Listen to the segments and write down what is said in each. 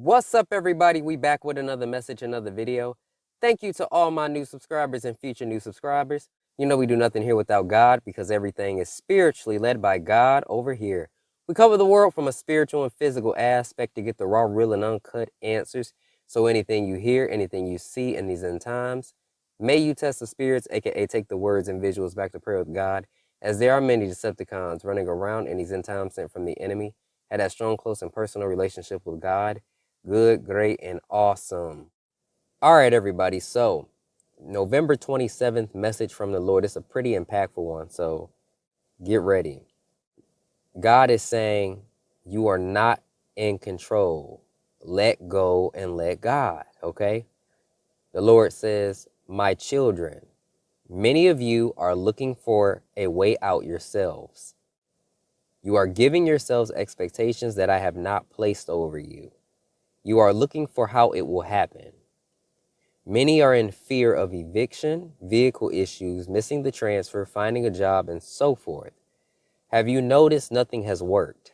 What's up, everybody? We back with another message, another video. Thank you to all my new subscribers and future new subscribers. You know we do nothing here without God because everything is spiritually led by God over here. We cover the world from a spiritual and physical aspect to get the raw, real, and uncut answers. So anything you hear, anything you see in these end times, may you test the spirits, aka take the words and visuals back to prayer with God, as there are many Decepticons running around in these end times sent from the enemy. Had that strong, close, and personal relationship with God. Good, great, and awesome. All right, everybody. So, November 27th message from the Lord. It's a pretty impactful one. So, get ready. God is saying, you are not in control. Let go and let God. Okay? The Lord says, my children, many of you are looking for a way out yourselves. You are giving yourselves expectations that I have not placed over you. You are looking for how it will happen. Many are in fear of eviction, vehicle issues, missing the transfer, finding a job, and so forth. Have you noticed nothing has worked?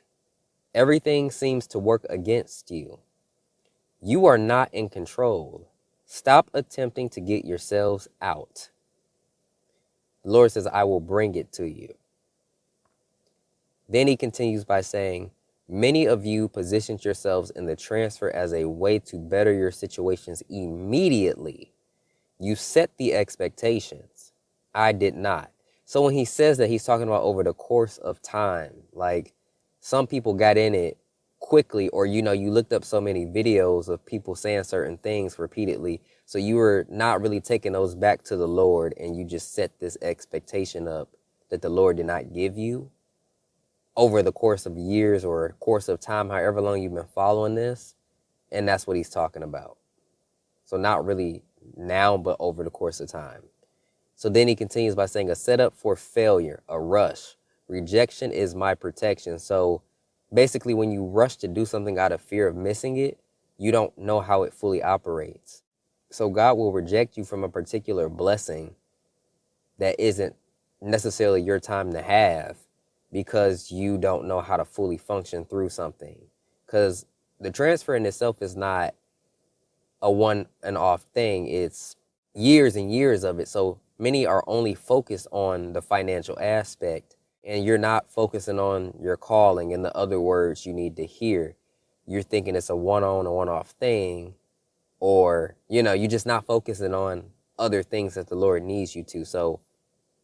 Everything seems to work against you. You are not in control. Stop attempting to get yourselves out. The Lord says, I will bring it to you. Then he continues by saying, many of you positioned yourselves in the transfer as a way to better your situations immediately. You set the expectations. I did not. So when he says that, he's talking about over the course of time. Like, some people got in it quickly, or, you looked up so many videos of people saying certain things repeatedly. So you were not really taking those back to the Lord, and you just set this expectation up that the Lord did not give you over the course of years or course of time, however long you've been following this. And that's what he's talking about. So not really now, but over the course of time. So then he continues by saying, a setup for failure, a rush. Rejection is my protection. So basically, when you rush to do something out of fear of missing it, you don't know how it fully operates. So God will reject you from a particular blessing that isn't necessarily your time to have, because you don't know how to fully function through something. Because the transfer in itself is not a one and off thing. It's years and years of it. So many are only focused on the financial aspect, and you're not focusing on your calling and the other words you need to hear. You're thinking it's a one-on or one-off thing, or, you're just not focusing on other things that the Lord needs you to. So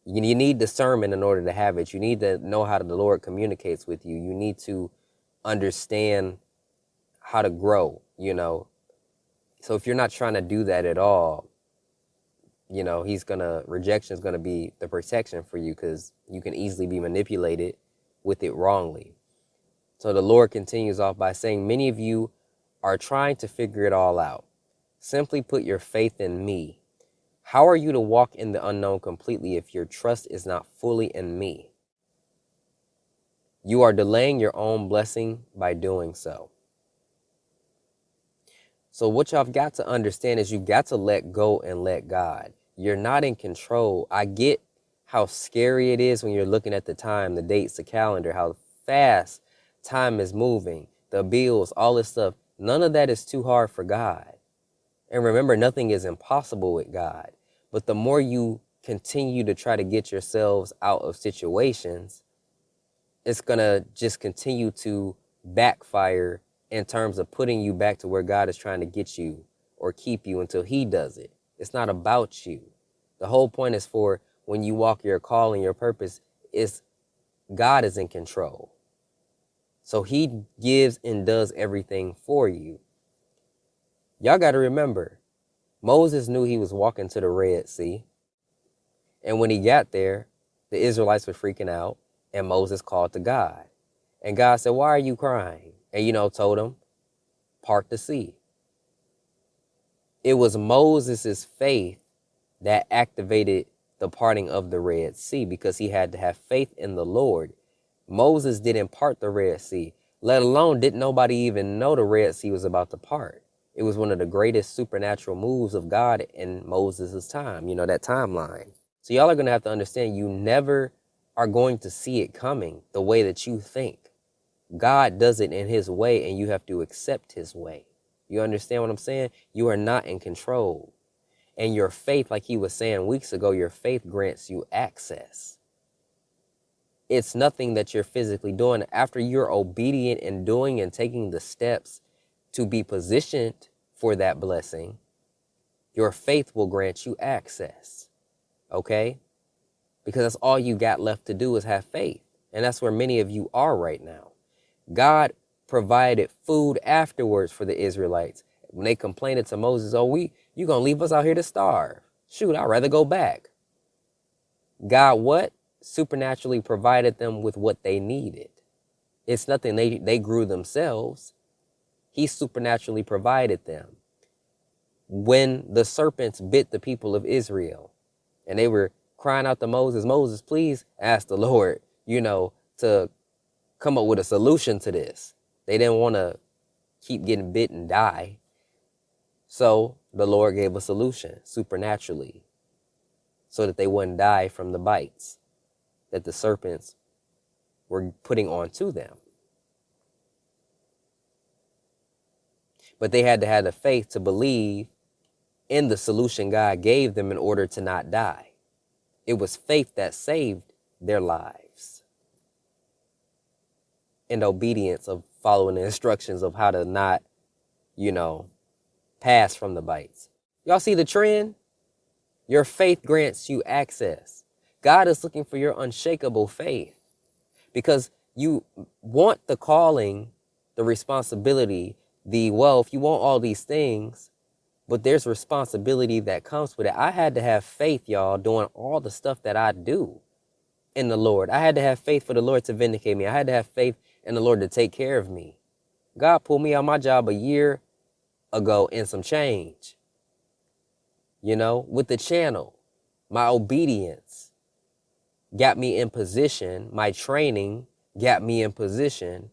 you need discernment in order to have it. You need to know how the Lord communicates with you. You need to understand how to grow, So if you're not trying to do that at all, rejection is going to be the protection for you, because you can easily be manipulated with it wrongly. So the Lord continues off by saying, many of you are trying to figure it all out. Simply put your faith in me. How are you to walk in the unknown completely if your trust is not fully in me? You are delaying your own blessing by doing so. So what y'all have got to understand is you've got to let go and let God. You're not in control. I get how scary it is when you're looking at the time, the dates, the calendar, how fast time is moving, the bills, all this stuff. None of that is too hard for God. And remember, nothing is impossible with God. But the more you continue to try to get yourselves out of situations, it's going to just continue to backfire in terms of putting you back to where God is trying to get you or keep you until he does it. It's not about you. The whole point is for when you walk your call and your purpose, is God is in control. So he gives and does everything for you. Y'all got to remember, Moses knew he was walking to the Red Sea. And when he got there, the Israelites were freaking out, and Moses called to God. And God said, why are you crying? And, told him, part the sea. It was Moses's faith that activated the parting of the Red Sea, because he had to have faith in the Lord. Moses didn't part the Red Sea, let alone didn't nobody even know the Red Sea was about to part. It was one of the greatest supernatural moves of God in Moses' time, that timeline. So y'all are going to have to understand, you never are going to see it coming the way that you think. God does it in his way, and you have to accept his way. You understand what I'm saying? You are not in control. And your faith, like he was saying weeks ago, your faith grants you access. It's nothing that you're physically doing. After you're obedient in doing and taking the steps to be positioned for that blessing, your faith will grant you access. Okay? Because that's all you got left to do is have faith. And that's where many of you are right now. God provided food afterwards for the Israelites. When they complained to Moses, oh, you gonna leave us out here to starve. Shoot, I'd rather go back. God what? Supernaturally provided them with what they needed. It's nothing they grew themselves. He supernaturally provided them. When the serpents bit the people of Israel and they were crying out to Moses, Moses, please ask the Lord, to come up with a solution to this. They didn't want to keep getting bit and die. So the Lord gave a solution supernaturally so that they wouldn't die from the bites that the serpents were putting onto them. But they had to have the faith to believe in the solution God gave them in order to not die. It was faith that saved their lives. And obedience of following the instructions of how to not, pass from the bites. Y'all see the trend? Your faith grants you access. God is looking for your unshakable faith because you want the calling, the responsibility, the wealth. You want all these things, but there's responsibility that comes with it. I had to have faith, y'all, doing all the stuff that I do in the Lord. I had to have faith for the Lord to vindicate me. I had to have faith in the Lord to take care of me. God pulled me out of my job a year ago and some change, with the channel. My obedience got me in position. My training got me in position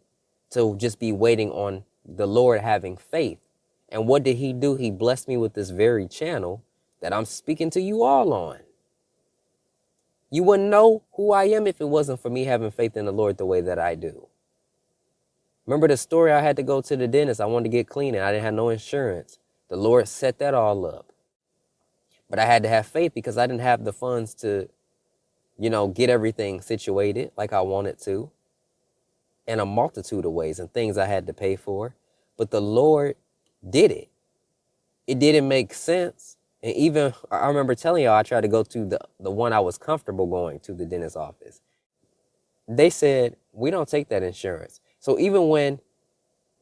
to just be waiting on the Lord, having faith. And what did he do? He blessed me with this very channel that I'm speaking to you all on. You wouldn't know who I am if it wasn't for me having faith in the Lord the way that I do. Remember the story? I had to go to the dentist. I wanted to get clean and I didn't have no insurance. The Lord set that all up. But I had to have faith because I didn't have the funds to, get everything situated like I wanted to. In a multitude of ways and things I had to pay for. But the Lord did it. It didn't make sense. And even, I remember telling y'all, I tried to go to the one I was comfortable going to, the dentist office. They said, we don't take that insurance. So even when,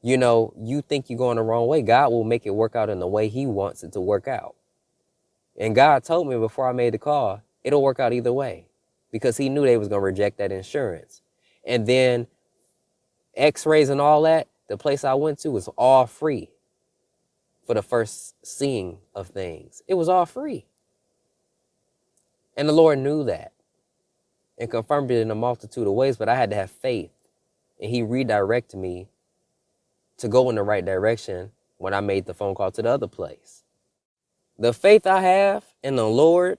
you think you're going the wrong way, God will make it work out in the way he wants it to work out. And God told me before I made the call, it'll work out either way because he knew they was going to reject that insurance. And then x-rays and all that, the place I went to was all free for the first seeing of things. It was all free. And the Lord knew that and confirmed it in a multitude of ways, but I had to have faith. And he redirected me to go in the right direction when I made the phone call to the other place. The faith I have in the Lord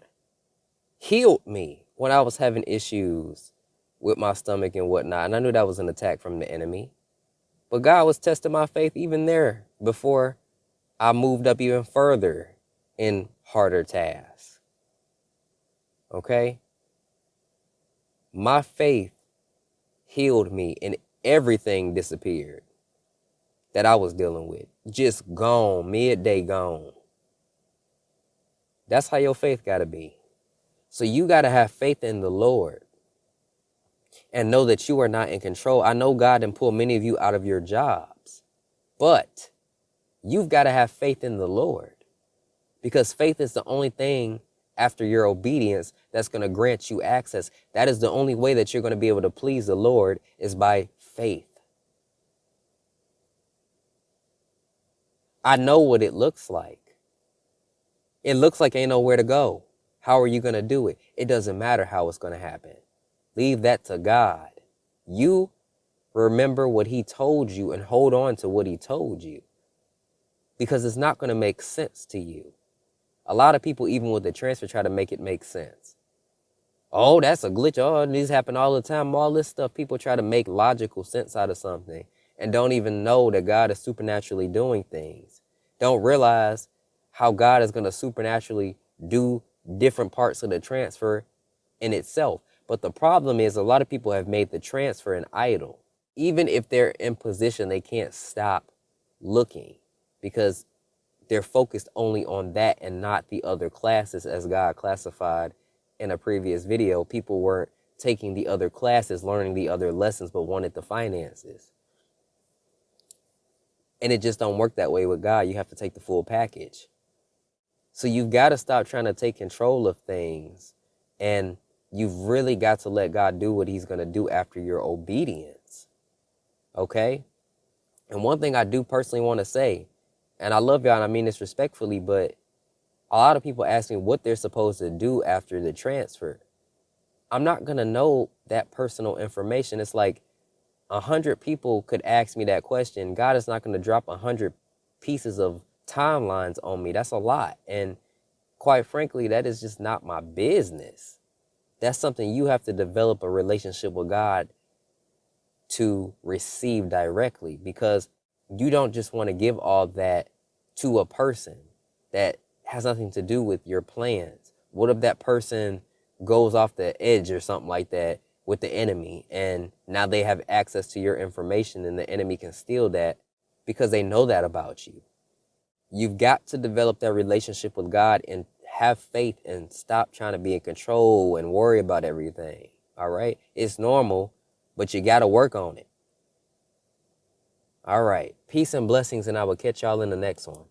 healed me when I was having issues with my stomach and whatnot. And I knew that was an attack from the enemy. But God was testing my faith even there before I moved up even further in harder tasks. Okay? My faith healed me and everything disappeared that I was dealing with. Just gone, midday gone. That's how your faith got to be. So you got to have faith in the Lord and know that you are not in control. I know God didn't pull many of you out of your jobs, but you've got to have faith in the Lord because faith is the only thing after your obedience that's going to grant you access. That is the only way that you're going to be able to please the Lord is by faith. I know what it looks like. It looks like ain't nowhere to go. How are you going to do it? It doesn't matter how it's going to happen. Leave that to God. You remember what he told you and hold on to what he told you because it's not going to make sense to you. A lot of people, even with the transfer, try to make it make sense. Oh, that's a glitch. Oh, these happen all the time. All this stuff, people try to make logical sense out of something and don't even know that God is supernaturally doing things. don't realize how God is going to supernaturally do different parts of the transfer in itself. But the problem is a lot of people have made the transfer an idol. Even if they're in position, they can't stop looking because they're focused only on that and not the other classes as God classified in a previous video. People weren't taking the other classes, learning the other lessons, but wanted the finances. And it just don't work that way with God. You have to take the full package. So you've got to stop trying to take control of things. And you've really got to let God do what he's going to do after your obedience. Okay? And one thing I do personally want to say, and I love y'all and I mean this respectfully, but a lot of people ask me what they're supposed to do after the transfer. I'm not going to know that personal information. It's like 100 people could ask me that question. God is not going to drop 100 pieces of timelines on me. That's a lot. And quite frankly, that is just not my business. That's something you have to develop a relationship with God to receive directly, because you don't just want to give all that to a person that has nothing to do with your plans. What if that person goes off the edge or something like that with the enemy, and now they have access to your information and the enemy can steal that because they know that about you? You've got to develop that relationship with God and have faith and stop trying to be in control and worry about everything. All right? It's normal, but you got to work on it. All right. Peace and blessings, and I will catch y'all in the next one.